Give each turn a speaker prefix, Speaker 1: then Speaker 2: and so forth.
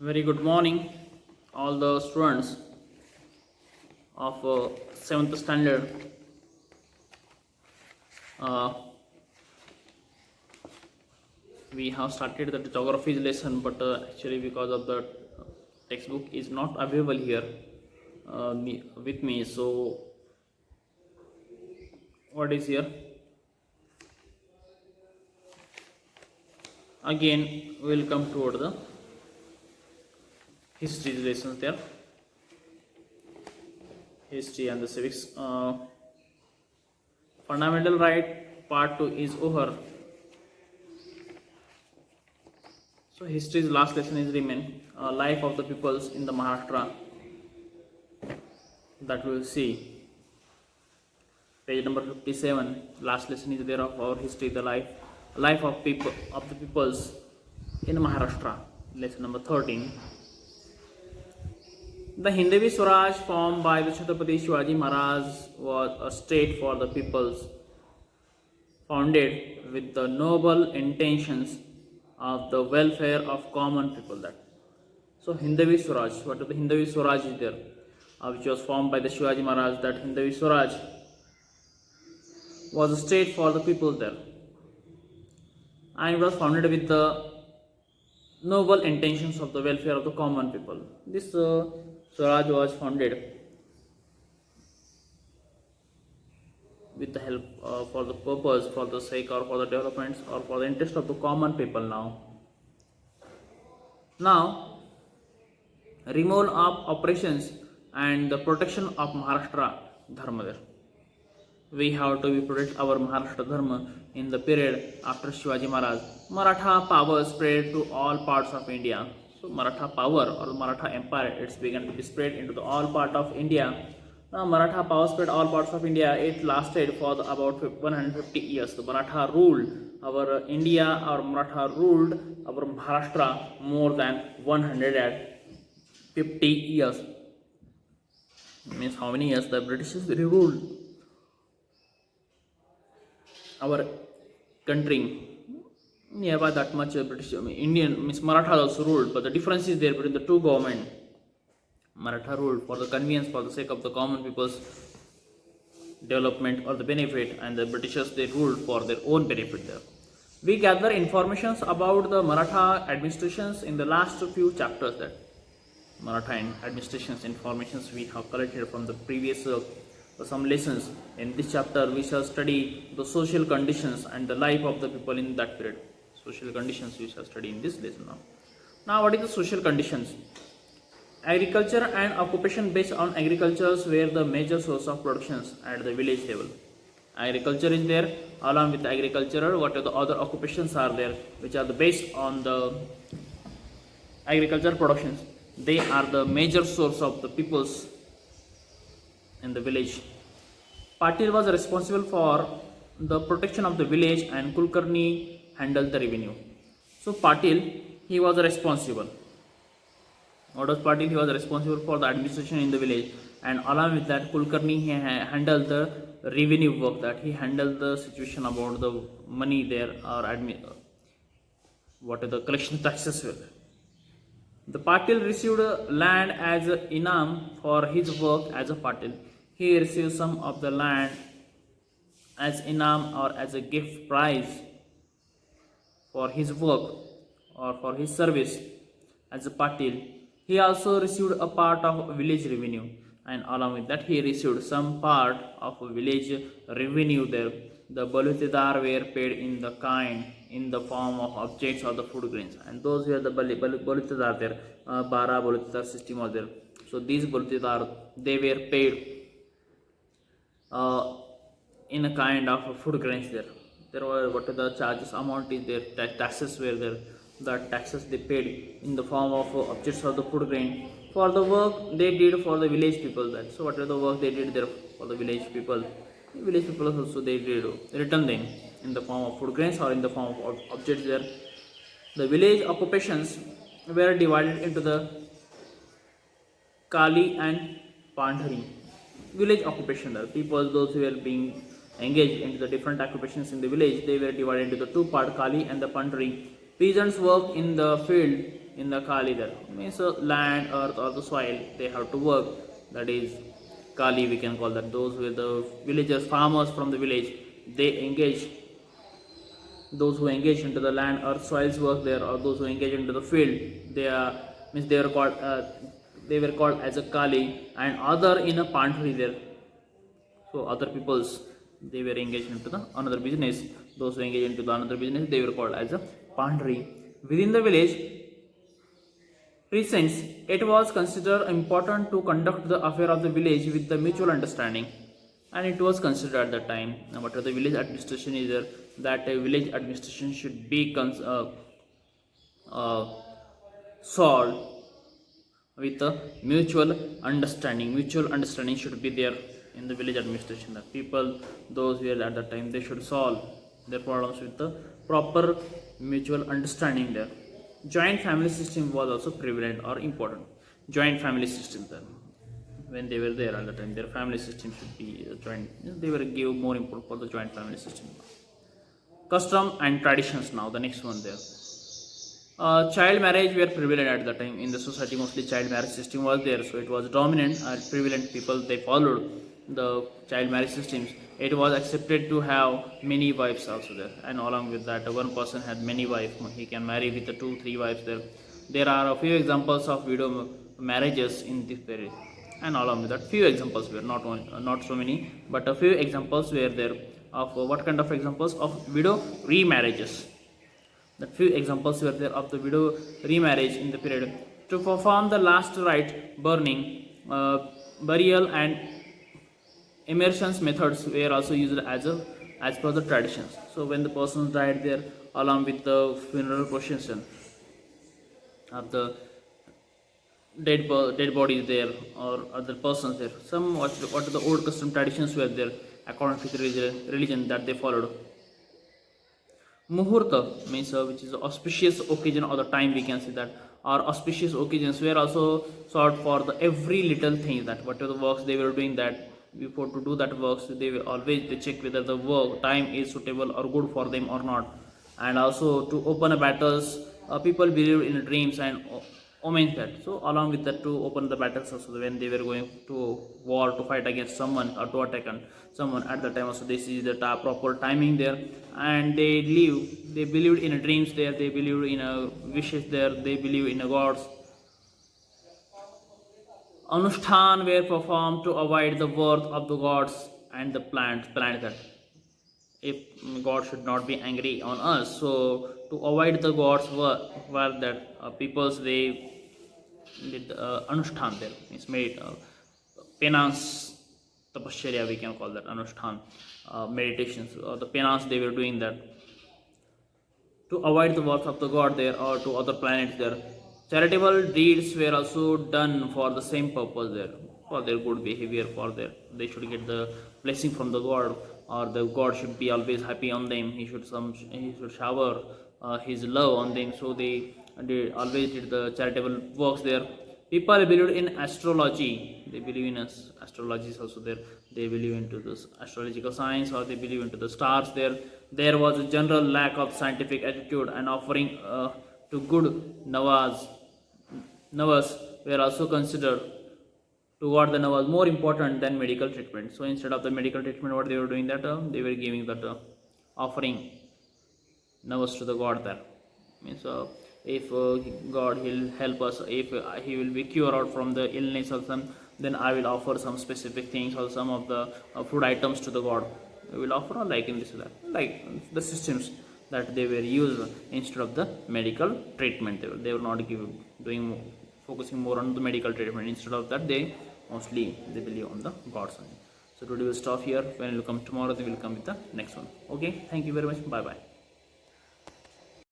Speaker 1: Very good morning, all the students of 7th standard. Uh, we have started the geography lesson, but actually, because of the textbook is not available here with me, so what is here? Again, we will come toward the history lessons there, history and the civics. Fundamental right part 2 is over. So history's last lesson is remain life of the peoples in the Maharashtra, that we will see. Page number 57. Last lesson is there of our history, the life of people of the peoples in Maharashtra. Lesson number 13. The Hindavi Swaraj formed by the Chhatrapati Shivaji Maharaj was a state for the peoples, founded with the noble intentions of the welfare of common people. That so Hindavi Swaraj. What is the Hindavi Swaraj is there, which was formed by the Shivaji Maharaj. That Hindavi Swaraj was a state for the people there, and it was founded with the noble intentions of the welfare of the common people. This Swaraj was founded with the help for the purpose, for the sake, or for the developments, or for the interest of the common people. Now, removal of oppressions and the protection of Maharashtra Dharma there. We have to protect our Maharashtra Dharma in the period after Shivaji Maharaj. Maratha power spread to all parts of India. So Maratha power or Maratha Empire, it's began to be spread into the all part of India. Now Maratha power spread all parts of India. It lasted for about 150 years. The Maratha ruled our India, or Maratha ruled our Maharashtra more than 150 years. Means how many years the Britishers ruled our country? Nearby that much British, Indian means Maratha also ruled, but the difference is there between the two government. Maratha ruled for the convenience, for the sake of the common people's development or the benefit, and the Britishers they ruled for their own benefit there. We gather informations about the Maratha administrations in the last few chapters. That Maratha administrations informations we have collected from the previous some lessons. In this chapter we shall study the social conditions and the life of the people in that period. Social conditions we shall study in this lesson now. What is the social conditions? Agriculture and occupation based on agriculture were the major source of productions at the village level. Agriculture is there, along with agriculture what are the other occupations are there which are the based on the agriculture productions. They are the major source of the peoples in the village. Patil was responsible for the protection of the village and Kulkarni handled the revenue. So Patil, he was responsible. What was Patil? He was responsible for the administration in the village, and along with that Kulkarni he handled the revenue work, that he handled the situation about the money there, or what are the collection taxes were. The Patil received land as an inam for his work as a Patil. He received some of the land as inam or as a gift prize for his work or for his service as a Patil. He also received a part of village revenue, and along with that he received some part of village revenue there. The balutidar were paid in the kind, in the form of objects or the food grains, and those were the balutidar there. Bara balutidar system was there. So these balutidar they were paid in a kind of food grains there. There were what are the charges amount is there, taxes were there. The taxes they paid in the form of objects of the food grain for the work they did for the village people. That so what are the work they did there for the village people. The village people also they did return them in the form of food grains or in the form of objects there. The village occupations were divided into the Kali and Pandhari. Village occupation, the people those who were being engaged into the different occupations in the village, they were divided into the two part, Kali and the Pandhari. Peasants work in the field in the Kali there. Means land, earth or the soil, they have to work. That is Kali, we can call that. Those with the villagers, farmers from the village, they engage. Those who engage into the land, earth, soils work there, or those who engage into the field, they are means they were called as a Kali, and other in a Pantry there. So other peoples, they were engaged into the another business. Those who engage into the another business, they were called as a Pandri. Within the village precincts, it was considered important to conduct the affair of the village with the mutual understanding, and it was considered at that time. But the village administration is there, that a village administration should be solved with a mutual understanding. Mutual understanding should be there in the village administration. The people, those who are at that time, they should solve their problems with the proper mutual understanding there. Joint family system was also prevalent or important. Joint family system then, when they were there at the time, their family system should be joint. They were give more important for the joint family system. Custom and traditions now, the next one there. Child marriage were prevalent at the time in the society. Mostly child marriage system was there, so it was dominant and prevalent. People, they followed the child marriage systems. It was accepted to have many wives also there, and along with that, one person had many wives. He can marry with the 2-3 wives there. There are a few examples of widow marriages in this period, and along with that, few examples were not so many, but a few examples were there of what kind of examples of widow remarriages. The few examples were there of the widow remarriage in the period. To perform the last rite, burning, burial, and immersions methods were also used as per the traditions. So when the person died there, along with the funeral procession of the dead bodies there or other persons there, some what the old custom traditions were there according to the religion that they followed. Muhurta means which is auspicious occasion or the time, we can say that, or auspicious occasions were also sought for the every little thing, that whatever the works they were doing, that before to do that works, they will always they check whether the work time is suitable or good for them or not. And also to open a battles, people believe in dreams and omens that. So along with that, to open the battles also, when they were going to war to fight against someone or to attack someone at the time also, they see the proper timing there, and they believed in dreams there, they believed in wishes there, they believe in gods. Anushthan were performed to avoid the wrath of the gods and the planet that if God should not be angry on us. So to avoid the gods were that peoples, they did Anushthan there, means made penance, tapasya, we can call that Anushthan, meditations, or the penance they were doing that to avoid the wrath of the god there or to other planets there. Charitable deeds were also done for the same purpose there, for their good behavior, for their they should get the blessing from the god, or the god should be always happy on them. He should shower his love on them. So they always did the charitable works there. People believed in astrology. They believe in astrology also there. They believe into this astrological science, or they believe into the stars there. There was a general lack of scientific attitude, and offering to good Navas were also considered to what the Navas more important than medical treatment. So instead of the medical treatment, what they were doing that they were giving that offering Navas to the god there. Means if God will help us, if he will be cured out from the illness or some, then I will offer some specific things or some of the food items to the god. We will offer like in this like the systems that they were used instead of the medical treatment. They were not focusing more on the medical treatment. Instead of that, they mostly they believe on the gods only. So today we'll stop here. When we will come tomorrow, they will come with the next one. Okay, thank you very much. Bye bye.